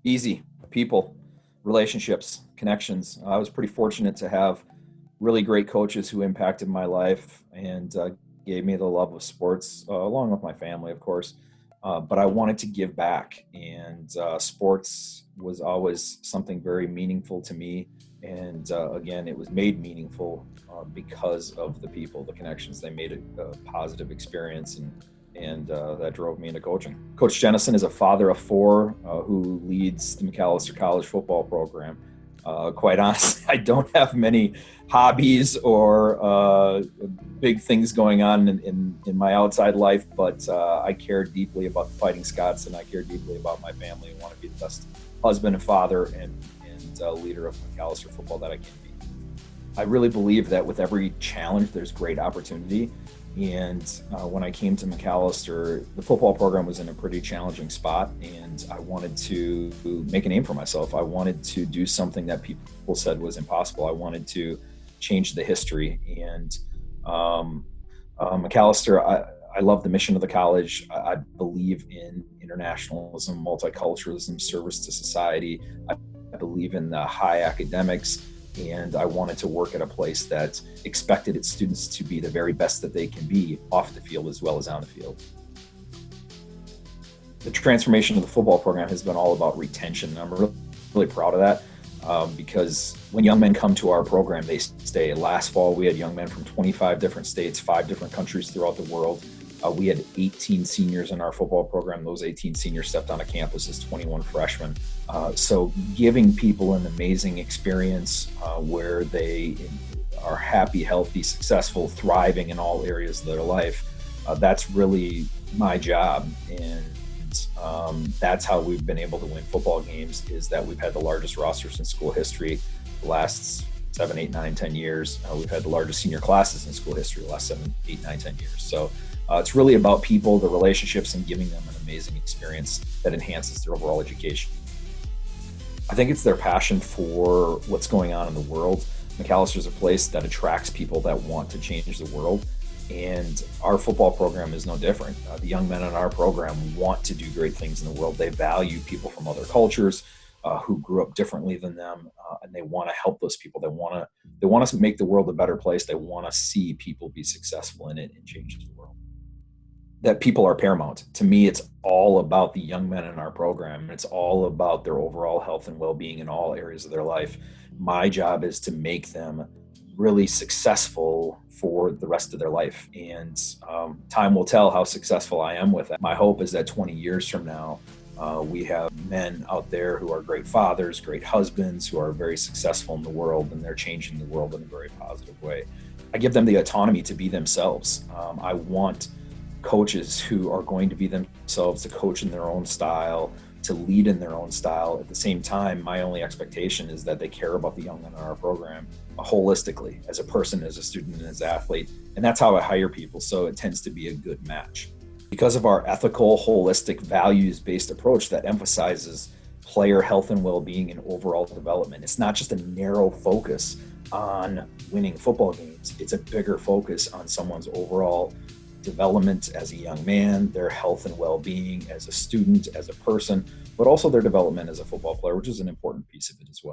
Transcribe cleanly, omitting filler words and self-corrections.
Easy. People, relationships, connections. I was pretty fortunate to have really great coaches who impacted my life and gave me the love of sports, along with my family, of course. But I wanted to give back, and sports was always something very meaningful to me. And again, it was made meaningful because of the people, the connections. They made it a positive experience, and that drove me into coaching. Coach Jennison is a father of four who leads the Macalester College football program. Quite honestly, I don't have many hobbies or big things going on in my outside life, but I care deeply about the Fighting Scots, and I care deeply about my family and want to be the best husband and father and leader of Macalester football that I can be. I really believe that with every challenge, there's great opportunity. And when I came to Macalester, the football program was in a pretty challenging spot, and I wanted to make a name for myself. I wanted to do something that people said was impossible. I wanted to change the history. And Macalester, I love the mission of the college. I believe in internationalism, multiculturalism, service to society. I believe in the high academics. And I wanted to work at a place that expected its students to be the very best that they can be off the field as well as on the field. The transformation of the football program has been all about retention. And I'm really proud of that because when young men come to our program, they stay. Last fall, we had young men from 25 different states, 5 different countries throughout the world. We had 18 seniors in our football program. Those 18 seniors stepped on a campus as 21 freshmen. So giving people an amazing experience where they are happy, healthy, successful, thriving in all areas of their life, that's really my job. And that's how we've been able to win football games, is that we've had the largest rosters in school history the last 7, 8, 9, 10 years. We've had the largest senior classes in school history the last 7, 8, 9, 10 years. So it's really about people, the relationships, and giving them an amazing experience that enhances their overall education. I think it's their passion for what's going on in the world. Macalester is a place that attracts people that want to change the world, and our football program is no different. The young men in our program want to do great things in the world. They value people from other cultures who grew up differently than them, and they want to help those people. They want to make the world a better place. They want to see people be successful in it and change the world. That people are paramount. To me, it's all about the young men in our program. It's all about their overall health and well-being in all areas of their life. My job is to make them really successful for the rest of their life. And time will tell how successful I am with that. My hope is that 20 years from now, we have men out there who are great fathers, great husbands, who are very successful in the world, and they're changing the world in a very positive way. I give them the autonomy to be themselves. I want coaches who are going to be themselves, to coach in their own style, to lead in their own style. At the same time, my only expectation is that they care about the young men in our program holistically, as a person, as a student, and as an athlete. And that's how I hire people. So it tends to be a good match. Because of our ethical, holistic, values-based approach that emphasizes player health and well-being and overall development, it's not just a narrow focus on winning football games. It's a bigger focus on someone's overall development as a young man, their health and well-being as a student, as a person, but also their development as a football player, which is an important piece of it as well.